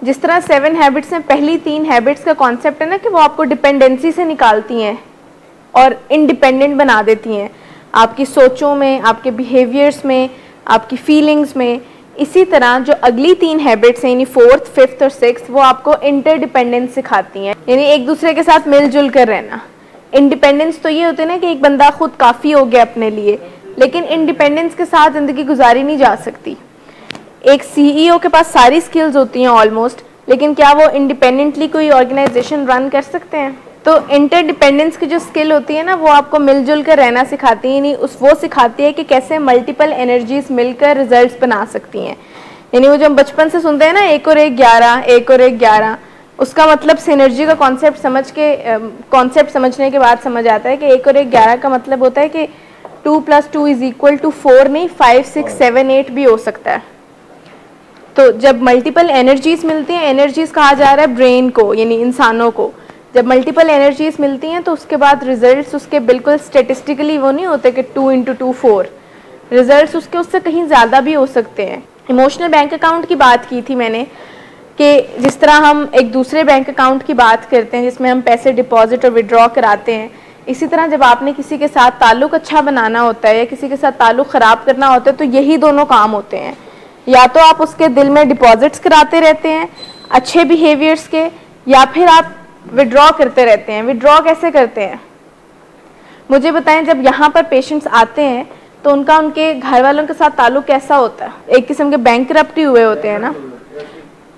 जिस तरह 7 हैबिट्स में पहली 3 हैबिट्स का कॉन्सेप्ट है ना कि वो आपको डिपेंडेंसी से निकालती हैं और इंडिपेंडेंट बना देती हैं आपकी सोचों में, आपके बिहेवियर्स में, आपकी फीलिंग्स में। इसी तरह जो अगली 3 हैबिट्स हैं यानी 4th, 5th और 6th, वो आपको इंटरडिपेंडेंस सिखाती हैं, यानी एक दूसरे के साथ मिलजुल कर रहना। इंडिपेंडेंस तो ये होते हैं ना कि एक बंदा खुद काफ़ी हो गया अपने लिए, लेकिन इंडिपेंडेंस के साथ ज़िंदगी गुजारी नहीं जा सकती। एक CEO के पास सारी स्किल्स होती हैं ऑलमोस्ट, लेकिन क्या वो इंडिपेंडेंटली कोई ऑर्गेनाइजेशन रन कर सकते हैं? तो इंटरडिपेंडेंस की जो स्किल होती है ना, वो आपको मिलजुल कर रहना सिखाती है, यानी वो सिखाती है कि कैसे मल्टीपल एनर्जीज मिलकर रिजल्ट्स बना सकती हैं। यानी वो जो हम बचपन से सुनते हैं ना 1 और 1 11, 1 और 1 11, उसका मतलब सिनर्जी का कॉन्सेप्ट समझने के बाद समझ आता है कि 1 और 1 11 का मतलब होता है कि 2 + 2 = 4 नहीं, 5, 6, 7, 8 भी हो सकता है। तो जब मल्टीपल एनर्जीज मिलती हैं, एनर्जीज कहा जा रहा है ब्रेन को यानी इंसानों को, जब मल्टीपल एनर्जीज मिलती हैं तो उसके बाद रिजल्ट्स उसके बिल्कुल स्टेटिस्टिकली वो नहीं होते कि 2 × 2 4, रिजल्ट्स उससे कहीं ज़्यादा भी हो सकते हैं। इमोशनल बैंक अकाउंट की बात की थी मैंने कि जिस तरह हम एक दूसरे बैंक अकाउंट की बात करते हैं जिसमें हम पैसे डिपॉजिट और विड्रॉ कराते हैं, इसी तरह जब आपने किसी के साथ ताल्लुक़ अच्छा बनाना होता है या किसी के साथ ताल्लुक़ ख़राब करना होता है, तो यही दोनों काम होते हैं। या तो आप उसके दिल में डिपॉजिट्स कराते रहते हैं अच्छे बिहेवियर्स के, या फिर आप विड्रॉ करते रहते हैं। विड्रॉ कैसे करते हैं मुझे बताएं। जब यहाँ पर पेशेंट्स आते हैं तो उनका उनके घर वालों के साथ ताल्लुक़ कैसा होता है? एक किस्म के बैंकरप्टी हुए होते हैं ना,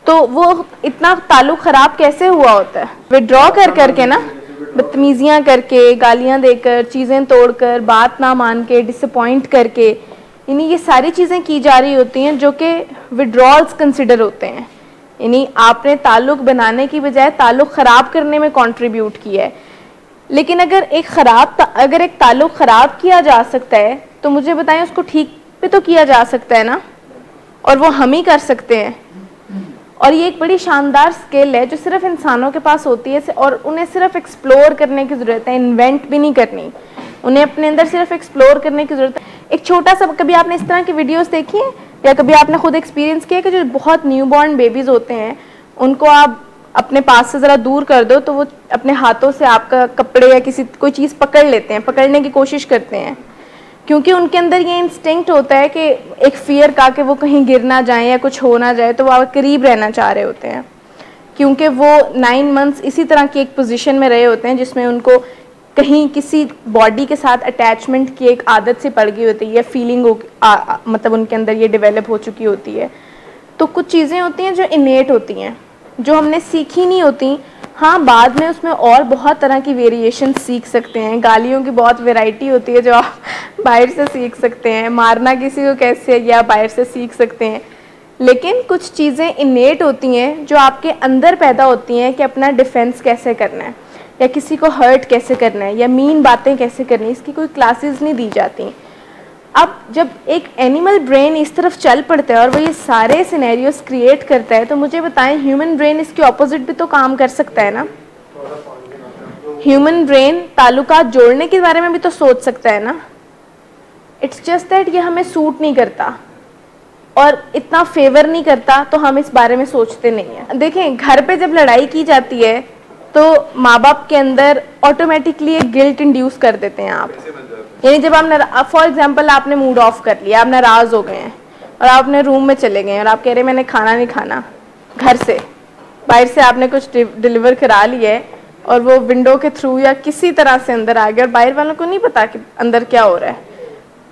तो वो इतना ताल्लुक़ ख़राब कैसे हुआ होता है? विड्रॉ कर करके ना, बदतमीज़ियाँ करके, गालियाँ देकर, चीज़ें तोड़कर, बात ना मान के, डिसअपॉइंट करके, यानी ये सारी चीज़ें की जा रही होती हैं जो कि विड्रॉल्स कंसिडर होते हैं। यानी आपने ताल्लुक़ बनाने की बजाय ताल्लुक़ ख़राब करने में कंट्रीब्यूट किया है। लेकिन अगर एक ताल्लुक़ ख़राब किया जा सकता है तो मुझे बताएं उसको ठीक भी तो किया जा सकता है ना, और वो हम ही कर सकते हैं। और ये एक बड़ी शानदार स्किल है जो सिर्फ इंसानों के पास होती है और उन्हें सिर्फ एक्सप्लोर करने की ज़रूरत है, इन्वेंट भी नहीं करनी, उन्हें अपने अंदर सिर्फ एक्सप्लोर करने की ज़रूरत है। एक छोटा सा, कभी आपने इस तरह की वीडियोस देखी हैं या कभी आपने खुद एक्सपीरियंस किया कि जो बहुत न्यूबॉर्न बेबीज़ होते हैं उनको आप अपने पास से ज़रा दूर कर दो तो वो अपने हाथों से आपका कपड़े या कोई चीज़ पकड़ लेते हैं, पकड़ने की कोशिश करते हैं, क्योंकि उनके अंदर ये इंस्टिंक्ट होता है कि एक फियर का कि वो कहीं गिर ना जाए या कुछ हो ना जाए, तो वो आपके करीब रहना चाह रहे होते हैं, क्योंकि वो 9 मंथ्स इसी तरह की एक पोजीशन में रहे होते हैं जिसमें उनको कहीं किसी बॉडी के साथ अटैचमेंट की एक आदत से पड़ गई होती है या फीलिंग मतलब उनके अंदर ये डेवलप हो चुकी होती है। तो कुछ चीज़ें होती हैं जो इनेट होती हैं, जो हमने सीखी नहीं होती। हाँ, बाद में उसमें और बहुत तरह की वेरिएशन सीख सकते हैं, गालियों की बहुत वैरायटी होती है जो आप बाहर से सीख सकते हैं, मारना किसी को कैसे या बाहर से सीख सकते हैं, लेकिन कुछ चीज़ें इनेट होती हैं जो आपके अंदर पैदा होती हैं कि अपना डिफेंस कैसे करना है या किसी को हर्ट कैसे करना है या मीन बातें कैसे करनी है। इसकी कोई क्लासेस नहीं दी जाती। अब जब एक एनिमल ब्रेन इस तरफ चल पड़ता है और वो ये सारे सिनेरियोस क्रिएट करता है, तो मुझे बताएं ह्यूमन ब्रेन इसके ऑपोजिट भी तो काम कर सकता है ना। ह्यूमन ब्रेन ताल्लुकात जोड़ने के बारे में भी तो सोच सकता है ना। इट्स जस्ट दैट ये हमें सूट नहीं करता और इतना फेवर नहीं करता, तो हम इस बारे में सोचते नहीं हैं। देखें, घर पे जब लड़ाई की जाती है तो माँ बाप के अंदर ऑटोमेटिकली एक गिल्ट इंड्यूस कर देते हैं आप। यानी जब आप फॉर एग्जांपल आपने मूड ऑफ कर लिया, आप नाराज़ हो गए हैं और आप अपने रूम में चले गए और आप कह रहे हैं मैंने खाना नहीं खाना, घर से बाहर से आपने कुछ डिलीवर करा लिया है और वो विंडो के थ्रू या किसी तरह से अंदर आ गया और बाहर वालों को नहीं पता कि अंदर क्या हो रहा है,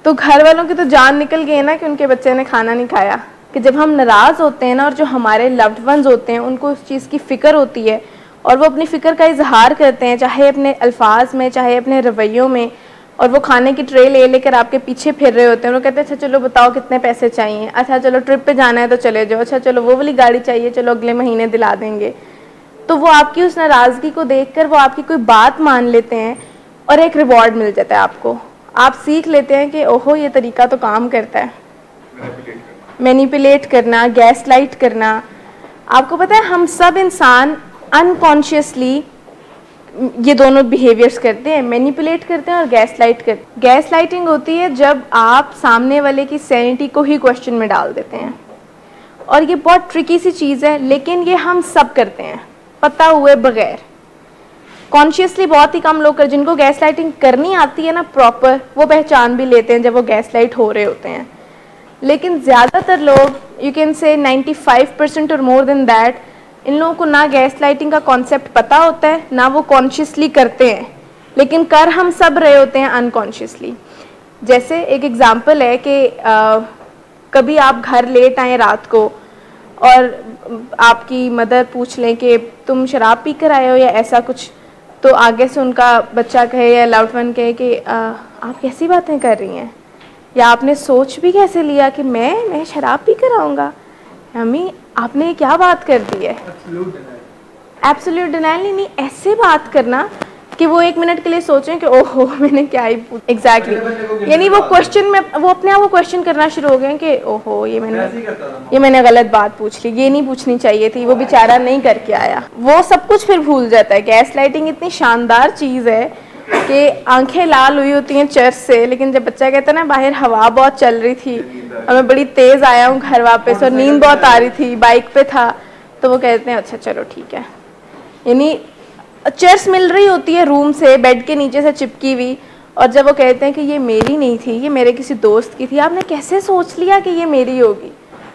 तो घर वालों की तो जान निकल गई ना कि उनके बच्चे ने खाना नहीं खाया। कि जब हम नाराज़ होते हैं ना और जो हमारे लव्ड वंस होते हैं उनको उस चीज़ की फ़िक्र होती है और वो अपनी फ़िक्र का इजहार करते हैं, चाहे अपने अल्फाज में चाहे अपने रवैयों में, और वो खाने की ट्रे ले लेकर आपके पीछे फिर रहे होते हैं। वो कहते हैं अच्छा चलो बताओ कितने पैसे चाहिए, अच्छा चलो ट्रिप पे जाना है तो चले जाओ, अच्छा चलो वो वाली गाड़ी चाहिए, चलो अगले महीने दिला देंगे। तो वो आपकी उस नाराज़गी को देखकर वो आपकी कोई बात मान लेते हैं और एक रिवॉर्ड मिल जाता है आपको। आप सीख लेते हैं कि ओहो ये तरीका तो काम करता है, मैनिपुलेट करना, गैस लाइट करना। आपको पता है हम सब इंसान अनकॉन्शियसली ये दोनों बिहेवियर्स करते हैं, मैनिपुलेट करते हैं और गैस लाइट करते हैं। गैस लाइटिंग होती है जब आप सामने वाले की सैनिटी को ही क्वेश्चन में डाल देते हैं और ये बहुत ट्रिकी सी चीज़ है, लेकिन ये हम सब करते हैं पता हुए बगैर। कॉन्शियसली बहुत ही कम लोग कर, जिनको गैस लाइटिंग करनी आती है ना प्रॉपर, वो पहचान भी लेते हैं जब वो गैस लाइट हो रहे होते हैं। लेकिन ज़्यादातर लोग, यू कैन से 95% और मोर देन दैट, इन लोगों को ना गैस लाइटिंग का कॉन्सेप्ट पता होता है, ना वो कॉन्शियसली करते हैं, लेकिन कर हम सब रहे होते हैं अनकॉन्शियसली। जैसे एक एग्ज़ाम्पल है कि कभी आप घर लेट आए रात को और आपकी मदर पूछ लें कि तुम शराब पी कर आए हो या ऐसा कुछ, तो आगे से उनका बच्चा कहे या लव्ड वन कहे कि आप कैसी बातें कर रही हैं, या आपने सोच भी कैसे लिया कि मैं शराब पी कर आऊँगा, मम्मी आपने क्या बात कर दी है। एब्सोल्यूट डिनाइल नहीं, ऐसे बात करना कि वो 1 मिनट के लिए सोचें कि ओहो मैंने क्या ही एग्जैक्टली यानी वो क्वेश्चन में वो अपने आप को क्वेश्चन करना शुरू हो गए कि ओहो ये मैंने गलत बात पूछ ली, ये नहीं पूछनी चाहिए थी, वो बेचारा नहीं करके आया। वो सब कुछ फिर भूल जाता है। गैस लाइटिंग इतनी शानदार चीज़ है कि आंखें लाल हुई होती हैं चर्च से, लेकिन जब बच्चा कहता है ना बाहर हवा बहुत चल रही थी और मैं बड़ी तेज़ आया हूँ घर वापस और नींद बहुत आ रही थी, बाइक पे था, तो वो कहते हैं अच्छा चलो ठीक है। यानी चर्च मिल रही होती है रूम से, बेड के नीचे से चिपकी हुई, और जब वो कहते हैं कि ये मेरी नहीं थी, ये मेरे किसी दोस्त की थी, आपने कैसे सोच लिया कि ये मेरी होगी,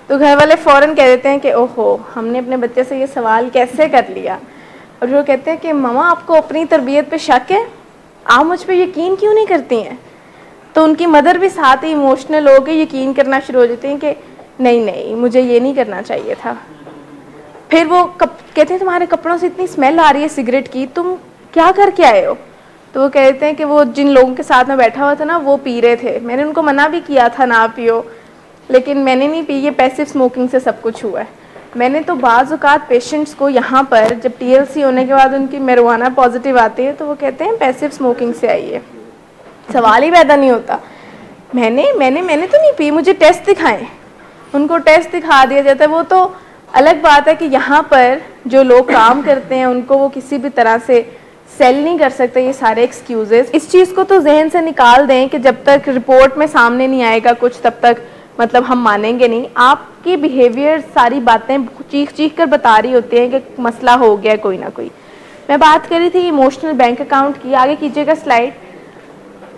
तो घर वाले फ़ौरन कह देते हैं कि ओहो हमने अपने बच्चे से ये सवाल कैसे कर लिया। और वो कहते हैं कि ममा आपको अपनी तरबियत पे शक है, आप मुझ पे यकीन क्यों नहीं करती हैं। तो उनकी मदर भी साथ ही इमोशनल हो के यकीन करना शुरू हो जाती हैं कि नहीं मुझे ये नहीं करना चाहिए था। फिर वो कहते हैं तुम्हारे कपड़ों से इतनी स्मेल आ रही है सिगरेट की, तुम क्या करके आए हो। तो वो कहते हैं कि वो जिन लोगों के साथ में बैठा हुआ था ना वो पी रहे थे, मैंने उनको मना भी किया था ना पियो, लेकिन मैंने नहीं पी, ये पैसिव स्मोकिंग से सब कुछ हुआ है। मैंने तो बाज़ औक़ात पेशेंट्स को यहाँ पर जब TLC होने के बाद उनकी marijuana पॉजिटिव आती है तो वो कहते हैं पैसिव स्मोकिंग से आई है। सवाल ही पैदा नहीं होता, मैंने तो नहीं पी, मुझे टेस्ट दिखाएं। उनको टेस्ट दिखा दिया जाता है। वो तो अलग बात है कि यहाँ पर जो लोग काम करते हैं उनको वो किसी भी तरह से सेल नहीं कर सकते ये सारे एक्सक्यूजेस। इस चीज़ को तो जहन से निकाल दें कि जब तक रिपोर्ट में सामने नहीं आएगा कुछ तब तक मतलब हम मानेंगे नहीं। आपकी बिहेवियर सारी बातें चीख चीख कर बता रही होती हैं कि मसला हो गया कोई ना कोई। मैं बात कर रही थी इमोशनल बैंक अकाउंट की, आगे कीजिएगा स्लाइड।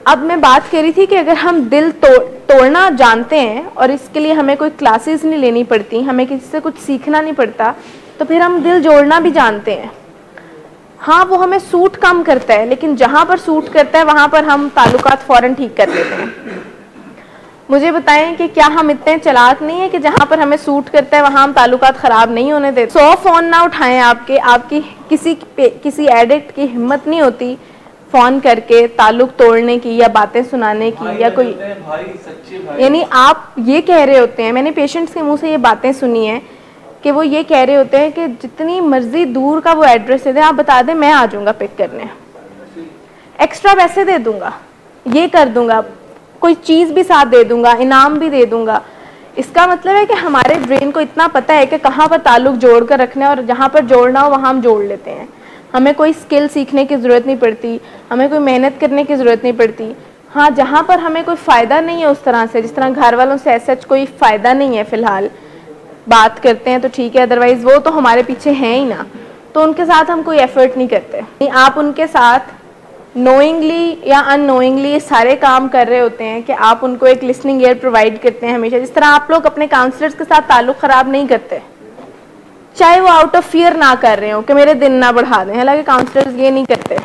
अब मैं बात कर रही थी कि अगर हम दिल तोड़ना जानते हैं और इसके लिए हमें कोई क्लासेस नहीं लेनी पड़ती, हमें किसी से कुछ सीखना नहीं पड़ता, तो फिर हम दिल जोड़ना भी जानते हैं। हाँ वो हमें सूट कम करता है, लेकिन जहाँ पर सूट करता है वहाँ पर हम ताल्लुकात फ़ौरन ठीक कर लेते हैं। मुझे बताएं कि क्या हम इतने चालाक नहीं है कि जहाँ पर हमें सूट करता है वहाँ हम ताल्लुकात ख़राब नहीं होने देते। 100 फ़ोन ना उठाएं आपकी किसी एडिक्ट की हिम्मत नहीं होती फ़ोन करके ताल्लुक तोड़ने की या बातें सुनाने की या कोई, यानी आप ये कह रहे होते हैं, मैंने पेशेंट्स के मुंह से ये बातें सुनी हैं कि वो ये कह रहे होते हैं कि जितनी मर्जी दूर का वो एड्रेस दे दें, आप बता दें मैं आ जाऊँगा पिक करने, एक्स्ट्रा पैसे दे दूँगा, ये कर दूँगा, कोई चीज़ भी साथ दे दूँगा, इनाम भी दे दूँगा। इसका मतलब है कि हमारे ब्रेन को इतना पता है कि कहाँ पर ताल्लुक जोड़ कर रखना है और जहाँ पर जोड़ना हो वहाँ हम जोड़ लेते हैं। हमें कोई स्किल सीखने की ज़रूरत नहीं पड़ती, हमें कोई मेहनत करने की ज़रूरत नहीं पड़ती। हाँ जहाँ पर हमें कोई फ़ायदा नहीं है उस तरह से, जिस तरह घर वालों से ऐसा कोई फ़ायदा नहीं है फ़िलहाल, बात करते हैं तो ठीक है, अदरवाइज़ वो तो हमारे पीछे हैं ही ना, तो उनके साथ हम कोई एफ़र्ट नहीं करते। आप उनके साथ नोइंगली या अननोइंगली सारे काम कर रहे होते हैं कि आप उनको एक लिसनिंग ईयर प्रोवाइड करते हैं हमेशा। जिस तरह आप लोग अपने काउंसलर्स के साथ ताल्लुक़ ख़राब नहीं करते, चाहे वो आउट ऑफ फियर ना कर रहे हो कि मेरे दिन ना बढ़ा दें, हालांकि काउंसलर्स ये नहीं करते,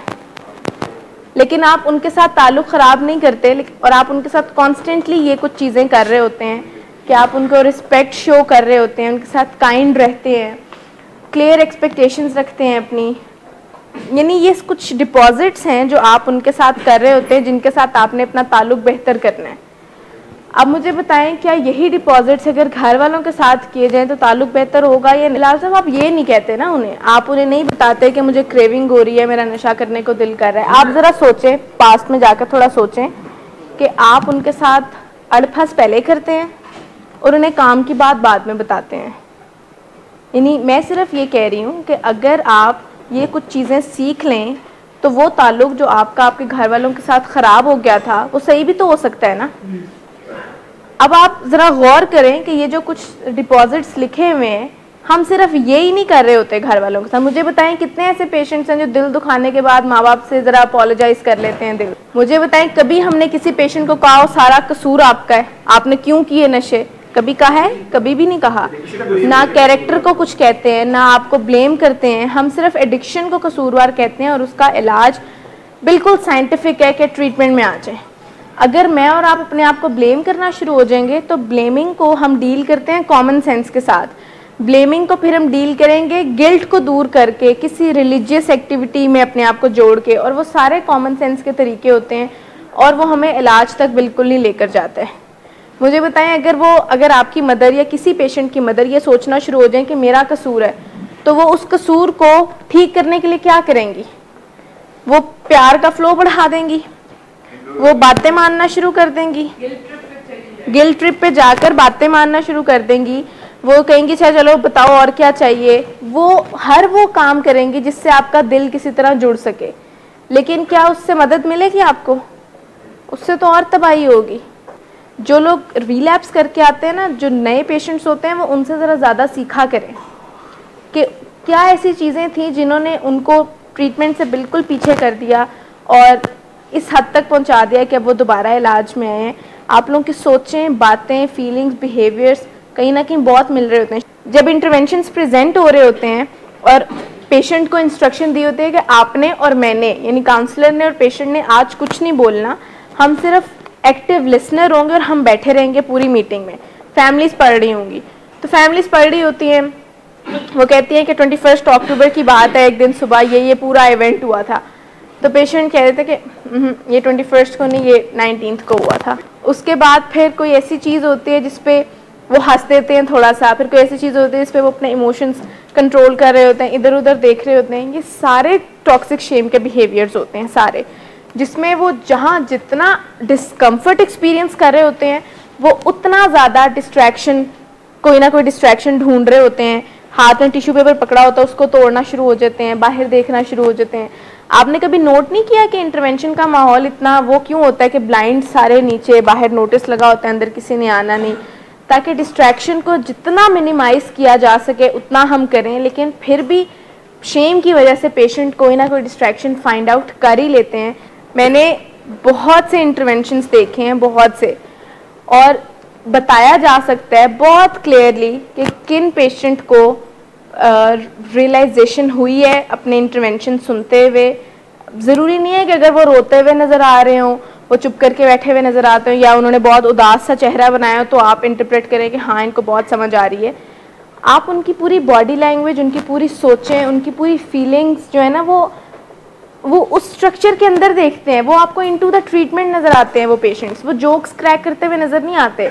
लेकिन आप उनके साथ ताल्लुक़ ख़राब नहीं करते और आप उनके साथ कॉन्स्टेंटली ये कुछ चीज़ें कर रहे होते हैं कि आप उनको रिस्पेक्ट शो कर रहे होते हैं, उनके साथ काइंड रहते हैं, क्लियर एक्सपेक्टेशंस रखते हैं अपनी। यानी ये कुछ डिपॉजिट्स हैं जो आप उनके साथ कर रहे होते हैं, जिनके साथ आपने अपना ताल्लुक़ बेहतर करना है। अब मुझे बताएं क्या यही डिपॉजिट्स अगर घर वालों के साथ किए जाएं तो ताल्लुक़ बेहतर होगा या नहीं? लाल साहब आप ये नहीं कहते ना उन्हें, आप उन्हें नहीं बताते कि मुझे क्रेविंग हो रही है, मेरा नशा करने को दिल कर रहा है। आप ज़रा सोचें, पास्ट में जाकर थोड़ा सोचें कि आप उनके साथ अड़फस पहले करते हैं और उन्हें काम की बात बाद में बताते हैं। यानी मैं सिर्फ ये कह रही हूँ कि अगर आप ये कुछ चीज़ें सीख लें तो वो ताल्लुक़ जो आपका आपके घर वालों के साथ ख़राब हो गया था वो सही भी तो हो सकता है ना। अब आप ज़रा गौर करें कि ये जो कुछ डिपॉजिट्स लिखे हुए हैं, हम सिर्फ ये ही नहीं कर रहे होते घर वालों के साथ। मुझे बताएं कितने ऐसे पेशेंट्स हैं जो दिल दुखाने के बाद माँ बाप से ज़रा अपोलोजाइज कर लेते हैं दिल। मुझे बताएं कभी हमने किसी पेशेंट को कहा सारा कसूर आपका है, आपने क्यों किए नशे? कभी कहा है? कभी भी नहीं कहा। ना कैरेक्टर को कुछ कहते हैं, ना आपको ब्लेम करते हैं, हम सिर्फ एडिक्शन को कसूरवार कहते हैं और उसका इलाज बिल्कुल साइंटिफिक है कि ट्रीटमेंट में आ जाए। अगर मैं और आप अपने आप को ब्लेम करना शुरू हो जाएंगे तो ब्लेमिंग को हम डील करते हैं कॉमन सेंस के साथ, ब्लेमिंग को फिर हम डील करेंगे गिल्ट को दूर करके, किसी रिलीजियस एक्टिविटी में अपने आप को जोड़ के, और वो सारे कॉमन सेंस के तरीके होते हैं और वो हमें इलाज तक बिल्कुल नहीं लेकर जाता है। मुझे बताएं अगर आपकी मदर या किसी पेशेंट की मदर ये सोचना शुरू हो जाए कि मेरा कसूर है, तो वो उस कसूर को ठीक करने के लिए क्या करेंगी? वो प्यार का फ्लो बढ़ा देंगी, वो बातें मानना शुरू कर देंगी, गिल्ट ट्रिप पे जाकर बातें मानना शुरू कर देंगी, वो कहेंगी अच्छा चलो बताओ और क्या चाहिए। वो काम करेंगी जिससे आपका दिल किसी तरह जुड़ सके, लेकिन क्या उससे मदद मिलेगी आपको? उससे तो और तबाही होगी। जो लोग रिलैप्स करके आते हैं ना, जो नए पेशेंट्स होते हैं, वो उनसे ज़रा ज़्यादा सीखा करें कि क्या ऐसी चीज़ें थी जिन्होंने उनको ट्रीटमेंट से बिल्कुल पीछे कर दिया और इस हद तक पहुंचा दिया कि अब वो दोबारा इलाज में आए हैं। आप लोगों की सोचें, बातें, फीलिंग्स, बिहेवियर्स कहीं ना कहीं बहुत मिल रहे होते हैं। जब इंटरवेंशंस प्रेजेंट हो रहे होते हैं और पेशेंट को इंस्ट्रक्शन दी होती है कि आपने और मैंने, यानी काउंसलर ने और पेशेंट ने आज कुछ नहीं बोलना, हम सिर्फ एक्टिव लिसनर होंगे और हम बैठे रहेंगे पूरी मीटिंग में। फैमिलीज पढ़ रही होंगी, तो फैमिलीज पढ़ रही होती हैं, वो कहती हैं कि 21 अक्टूबर की बात है, एक दिन सुबह ये पूरा इवेंट हुआ था। तो पेशेंट कह रहे थे कि ये 21 को नहीं, ये 19 को हुआ था। उसके बाद फिर कोई ऐसी चीज़ होती है जिसपे वो हंस देते हैं थोड़ा सा, फिर कोई ऐसी चीज़ होती है जिसपे वो अपने इमोशंस कंट्रोल कर रहे होते हैं, इधर उधर देख रहे होते हैं। ये सारे टॉक्सिक शेम के बिहेवियर्स होते हैं सारे, जिसमें वो जहाँ जितना डिस्कम्फर्ट एक्सपीरियंस कर रहे होते हैं, वो उतना ज़्यादा डिस्ट्रैक्शन, कोई ना कोई डिस्ट्रैक्शन ढूंढ रहे होते हैं। हाथ में टिश्यू पेपर पकड़ा होता है, उसको तोड़ना शुरू हो जाते हैं, बाहर देखना शुरू हो जाते हैं। आपने कभी नोट नहीं किया कि इंटरवेंशन का माहौल इतना वो क्यों होता है कि ब्लाइंड सारे नीचे, बाहर नोटिस लगा होता है, अंदर किसी ने आना नहीं, ताकि डिस्ट्रैक्शन को जितना मिनिमाइज किया जा सके उतना हम करें। लेकिन फिर भी शेम की वजह से पेशेंट कोई ना कोई डिस्ट्रैक्शन फाइंड आउट कर ही लेते हैं। मैंने बहुत से इंटरवेंशंस देखे हैं, बहुत से, और बताया जा सकता है बहुत क्लियरली कि किन पेशेंट को रियलाइजेशन हुई है अपने इंटरवेंशन सुनते हुए। ज़रूरी नहीं है कि अगर वो रोते हुए नज़र आ रहे हों, वो चुप करके बैठे हुए नज़र आते हो, या उन्होंने बहुत उदास सा चेहरा बनाया हो, तो आप इंटरप्रेट करें कि हाँ इनको बहुत समझ आ रही है। आप उनकी पूरी बॉडी लैंग्वेज, उनकी पूरी सोचें, उनकी पूरी फीलिंग्स जो है ना, वो उस स्ट्रक्चर के अंदर देखते हैं। वो आपको इनटू द ट्रीटमेंट नज़र आते हैं वो पेशेंट्स, वो जोक्स क्रैक करते हुए नज़र नहीं आते।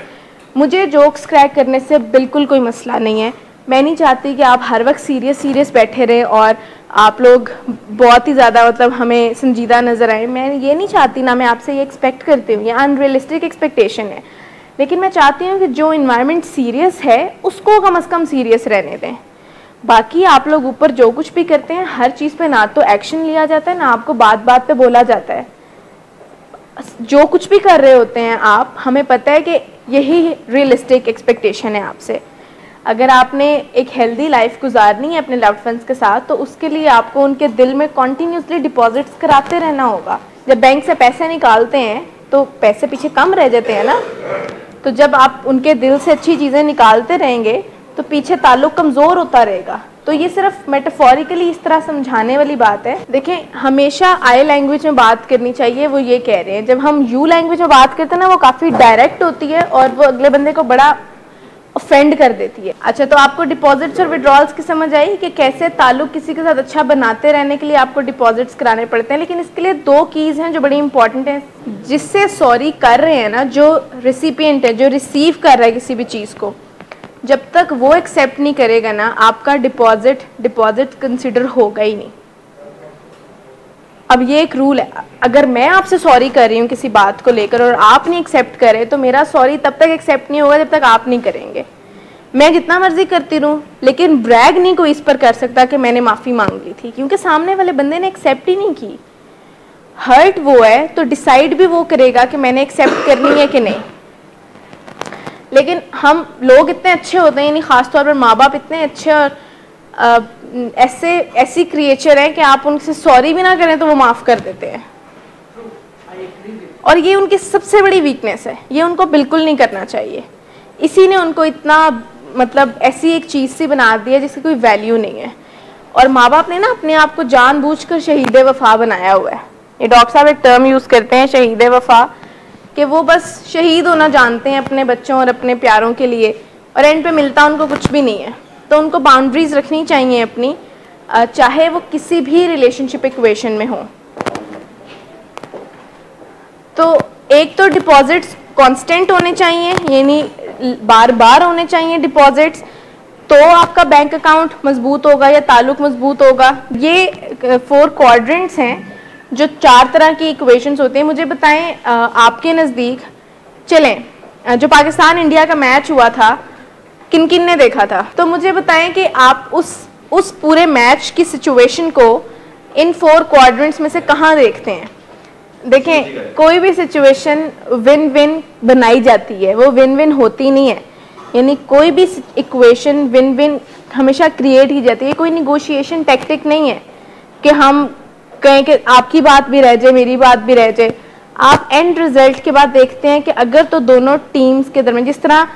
मुझे जोक्स क्रैक करने से बिल्कुल कोई मसला नहीं है। मैं नहीं चाहती कि आप हर वक्त सीरियस बैठे रहें और आप लोग बहुत ही ज़्यादा मतलब हमें संजीदा नज़र आए। मैं ये नहीं चाहती, ना मैं आपसे ये एक्सपेक्ट करती हूँ, ये अनरियलिस्टिक एक्सपेक्टेशन है। लेकिन मैं चाहती हूँ कि जो इन्वायरमेंट सीरियस है उसको कम से कम सीरियस रहने दें। बाकी आप लोग ऊपर जो कुछ भी करते हैं, हर चीज़ पे ना तो एक्शन लिया जाता है, ना आपको बात बात पे बोला जाता है। जो कुछ भी कर रहे होते हैं आप, हमें पता है कि यही रियलिस्टिक एक्सपेक्टेशन है आपसे। अगर आपने एक हेल्दी लाइफ गुजारनी है अपने लव्ड वंस के साथ, तो उसके लिए आपको उनके दिल में कॉन्टीन्यूसली डिपॉजिट्स कराते रहना होगा। जब बैंक से पैसे निकालते हैं तो पैसे पीछे कम रह जाते हैं ना, तो जब आप उनके दिल से अच्छी चीज़ें निकालते रहेंगे तो पीछे ताल्लुक कमज़ोर होता रहेगा। तो ये सिर्फ मेटाफोरिकली इस तरह समझाने वाली बात है। देखें, हमेशा आई लैंग्वेज में बात करनी चाहिए, वो ये कह रहे हैं। जब हम यू लैंग्वेज में बात करते हैं ना, वो काफ़ी डायरेक्ट होती है और वो अगले बंदे को बड़ा ऑफेंड कर देती है। अच्छा, तो आपको डिपॉजिट्स और विड्रॉल्स की समझ आई कि कैसे ताल्लुक किसी के साथ अच्छा बनाते रहने के लिए आपको डिपॉजिट्स कराने पड़ते हैं। लेकिन इसके लिए दो कीज़ हैं जो बड़ी इंपॉर्टेंट हैं। जिससे सॉरी कर रहे हैं ना, जो रिसिपिएंट है, जो रिसीव कर रहा है किसी भी चीज़ को, जब तक वो एक्सेप्ट नहीं करेगा ना, आपका डिपॉजिट कंसिडर होगा ही नहीं। अब ये एक रूल है, अगर मैं आपसे सॉरी कर रही हूँ किसी बात को लेकर और आप नहीं एक्सेप्ट करें, तो मेरा सॉरी तब तक एक्सेप्ट नहीं होगा जब तक आप नहीं करेंगे। मैं जितना मर्जी करती रहूँ, लेकिन ब्रैग नहीं कोई इस पर कर सकता कि मैंने माफ़ी मांग ली थी, क्योंकि सामने वाले बंदे ने एक्सेप्ट ही नहीं की। हर्ट वो है तो डिसाइड भी वो करेगा कि मैंने एक्सेप्ट करनी है कि नहीं। लेकिन हम लोग इतने अच्छे होते हैं, यानी ख़ासतौर पर माँ बाप इतने अच्छे और ऐसी क्रिएचर हैं कि आप उनसे सॉरी भी ना करें तो वो माफ़ कर देते हैं। और ये उनकी सबसे बड़ी वीकनेस है, ये उनको बिल्कुल नहीं करना चाहिए। इसी ने उनको इतना मतलब ऐसी एक चीज़ सी बना दी है जिसकी कोई वैल्यू नहीं है। और माँ बाप ने ना अपने आप को जानबूझकर शहीद वफ़ा बनाया हुआ है। ये डॉक्टर साहब एक टर्म यूज़ करते हैं शहीद वफ़ा, कि वो बस शहीद होना जानते हैं अपने बच्चों और अपने प्यारों के लिए, और एंड पे मिलता उनको कुछ भी नहीं है। तो उनको बाउंड्रीज रखनी चाहिए अपनी, चाहे वो किसी भी रिलेशनशिप इक्वेशन में हो। तो एक तो डिपॉजिट्स कांस्टेंट होने चाहिए, यानी बार बार होने चाहिए डिपॉजिट्स, तो आपका बैंक अकाउंट मजबूत होगा या ताल्लुक मजबूत होगा। ये 4 क्वाड्रेंट्स हैं जो 4 तरह की इक्वेशंस होते हैं। मुझे बताएं आपके नज़दीक, चलें जो पाकिस्तान इंडिया का मैच हुआ था किन किन ने देखा था, तो मुझे बताएं कि आप उस पूरे मैच की सिचुएशन को इन 4 क्वाड्रेंट्स में से कहाँ देखते हैं। देखें, कोई भी सिचुएशन विन विन बनाई जाती है, वो विन विन होती नहीं है। यानी कोई भी इक्वेशन विन विन हमेशा क्रिएट की जाती है। कोई निगोशिएशन टैक्टिक नहीं है कि हम कहें कि आपकी बात भी रह जाए मेरी बात भी रह जाए। आप एंड रिजल्ट के बाद देखते हैं कि अगर तो दोनों टीम्स के दरमियान, जिस तरह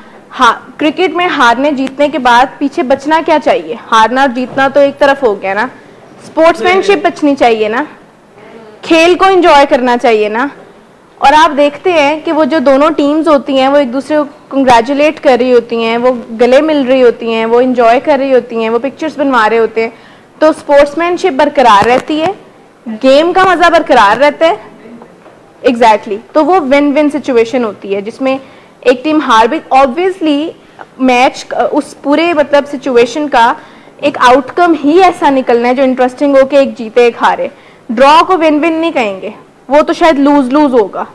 क्रिकेट में हारने जीतने के बाद पीछे बचना क्या चाहिए, हारना और जीतना तो एक तरफ हो गया ना, स्पोर्ट्समैनशिप बचनी चाहिए ना, खेल को एंजॉय करना चाहिए ना। और आप देखते हैं कि वो जो दोनों टीम्स होती हैं वो एक दूसरे को कंग्रेचुलेट कर रही होती हैं, वो गले मिल रही होती हैं, वो एंजॉय कर रही होती हैं, वो पिक्चर्स बनवा रहे होते हैं। तो स्पोर्ट्समैनशिप बरकरार रहती है, गेम का मज़ा बरकरार रहता है। एग्जैक्टली तो वो विन विन सिचुएशन होती है जिसमें एक टीम हार भी, ऑब्वियसली मैच उस पूरे मतलब सिचुएशन का एक आउटकम ही ऐसा निकलना है जो इंटरेस्टिंग हो कि एक जीते एक हारे। ड्रॉ को विन विन नहीं कहेंगे, वो तो शायद लूज लूज होगा।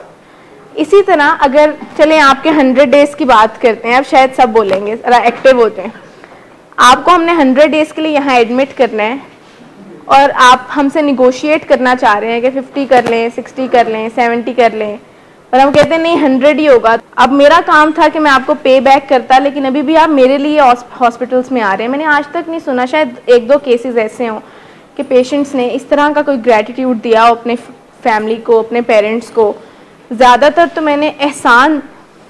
इसी तरह अगर चलें आपके 100 डेज की बात करते हैं, अब शायद सब बोलेंगे ज़रा एक्टिव होते हैं। आपको हमने 100 डेज के लिए यहाँ एडमिट करना है और आप हमसे निगोशिएट करना चाह रहे हैं कि 50 कर लें, 60 कर लें, 70 कर लें, और हम कहते हैं नहीं 100 ही होगा। अब मेरा काम था कि मैं आपको पे बैक करता, लेकिन अभी भी आप मेरे लिए हॉस्पिटल्स में आ रहे हैं। मैंने आज तक नहीं सुना, शायद 1-2 केसेस ऐसे हों कि पेशेंट्स ने इस तरह का कोई ग्रैटिट्यूड दिया हो अपने फैमिली को, अपने पेरेंट्स को। ज़्यादातर तो मैंने एहसान,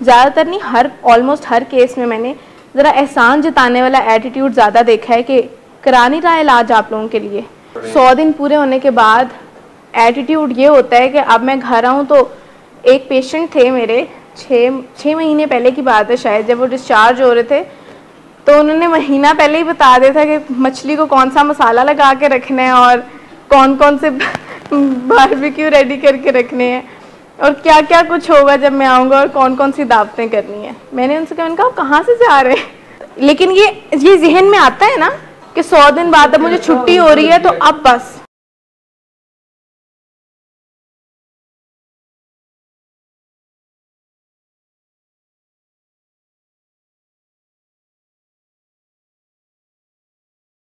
ज़्यादातर नहीं, ऑलमोस्ट हर केस में मैंने ज़रा एहसान जताने वाला एटीट्यूड ज़्यादा देखा है कि करा नहीं रहा इलाज आप लोगों के लिए। 100 दिन पूरे होने के बाद एटीट्यूड ये होता है कि अब मैं घर आऊँ तो एक पेशेंट थे मेरे 6 महीने पहले की बात है शायद, जब वो डिस्चार्ज हो रहे थे तो उन्होंने महीना पहले ही बता दिया था कि मछली को कौन सा मसाला लगा के रखना है और कौन कौन से बारबेक्यू रेडी करके रखने हैं और क्या क्या कुछ होगा जब मैं आऊँगा और कौन कौन सी दावतें करनी है। मैंने उनसे कहा कहाँ से जा रहे हैं, लेकिन ये जहन में आता है ना कि 100 दिन बाद अब मुझे छुट्टी हो रही है तो अब बस